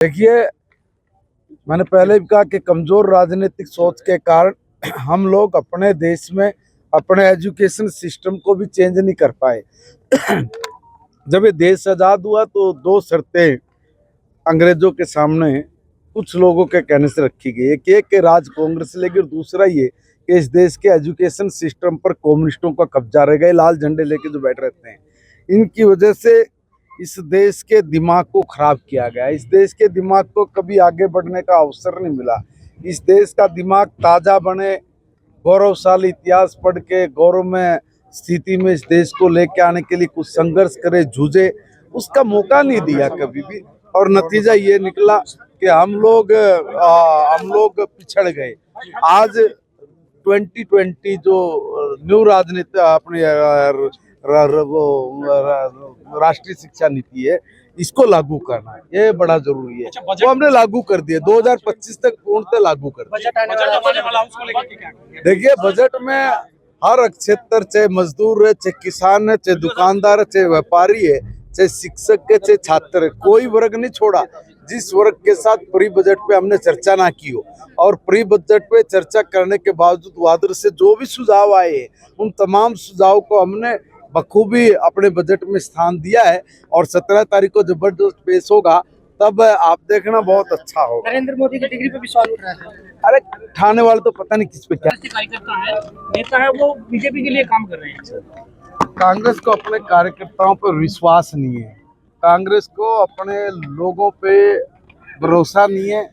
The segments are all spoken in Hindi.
देखिए, मैंने पहले भी कहा कि कमजोर राजनीतिक सोच के कारण हम लोग अपने देश में अपने एजुकेशन सिस्टम को भी चेंज नहीं कर पाए। जब ये देश आज़ाद हुआ तो दो शर्तें अंग्रेजों के सामने कुछ लोगों के कहने से रखी गई। एक ये कि राज कांग्रेस लेगी और दूसरा ये कि इस देश के एजुकेशन सिस्टम पर कम्युनिस्टों का कब्जा रह गया। लाल झंडे लेके जो बैठ रहते हैं, इनकी वजह से इस देश के दिमाग को खराब किया गया। इस देश के दिमाग को कभी आगे बढ़ने का अवसर नहीं मिला। इस देश का दिमाग ताज़ा बने, गौरवशाली इतिहास पढ़ के गौरव में स्थिति में इस देश को लेके आने के लिए कुछ संघर्ष करे, जूझे, उसका मौका नहीं दिया कभी भी। और नतीजा ये निकला कि हम लोग पिछड़ गए। आज 2020 जो न्यू राजनीति अपनी राष्ट्रीय शिक्षा नीति है, इसको लागू करना ये बड़ा जरूरी है। वो हमने लागू कर दिया, 2025 तक पूर्णतः लागू कर दिया। देखिए, बजट में हर क्षेत्र, चाहे मजदूर है, चाहे किसान है, चाहे दुकानदार है, चाहे व्यापारी है, चाहे शिक्षक है, चाहे छात्र है, कोई वर्ग नहीं छोड़ा जिस वर्ग के साथ प्री बजट पे हमने चर्चा ना की हो। और प्री बजट पे चर्चा करने के बावजूद वादर से जो भी सुझाव आए, उन तमाम सुझाव को हमने बखूबी अपने बजट में स्थान दिया है। और 17 तारीख को जब बजट पेश होगा तब आप देखना बहुत अच्छा होगा। नरेंद्र मोदी की डिग्री पे भी सवाल उठ रहा है। अरे ठाणे वाले तो पता नहीं किस पे क्या कार्यकर्ता है, नेता है, वो बीजेपी के लिए काम कर रहे हैं। कांग्रेस को अपने कार्यकर्ताओं पर विश्वास नहीं है, कांग्रेस को अपने लोगों पे भरोसा नहीं है,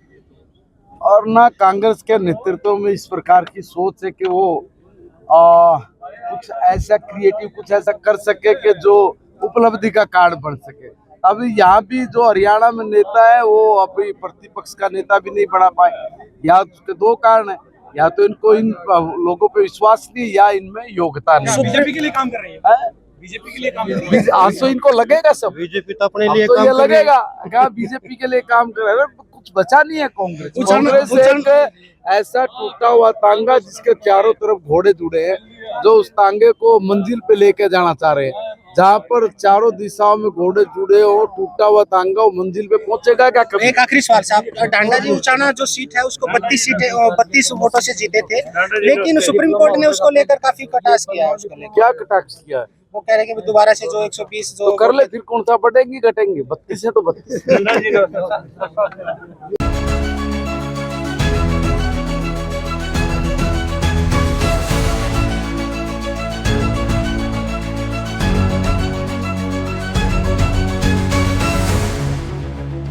और ना कांग्रेस के नेतृत्व में इस प्रकार की सोच है कि वो कुछ ऐसा क्रिएटिव, कुछ ऐसा कर सके कि जो उपलब्धि का कारण बन सके। अभी यहाँ भी जो हरियाणा में नेता है वो अभी प्रतिपक्ष का नेता भी नहीं बना पाए। या उसके दो कारण है, या तो इनको इन लोगों पे विश्वास नहीं, या इनमें योग्यता नहीं। बीजेपी के लिए काम कर रही है, बीजेपी के लिए काम कर रही है। आज तो इनको लगेगा सब बीजेपी तो अपने लिए तो काम ये कर रही है। लगेगा क्या बीजेपी के लिए काम कर रहे हैं? कुछ बचा नहीं है कांग्रेस। कांग्रेस एक ऐसा टूटा हुआ तांगा जिसके चारों तरफ घोड़े जुड़े हैं, जो उस तांगे को मंजिल पे लेके जाना चाह रहे हैं। जहाँ पर चारों दिशाओं में घोड़े जुड़े हो, टूटा हुआ तांगा, वो मंजिल पे पहुंचेगा क्या कभी? एक आखिरी सवाल साहब, टांडा जी उचाना जो सीट है उसको 32 वोटों से जीते थे, लेकिन सुप्रीम कोर्ट ने उसको लेकर काफी कटाक्ष किया है। उसको लेकर क्या कटाक्ष किया है? वो कह रहे हैं कि दोबारा से जो 120 जो तो कर ले, फिर कौन सा बढ़ेंगी घटेंगी? 32 है तो 32।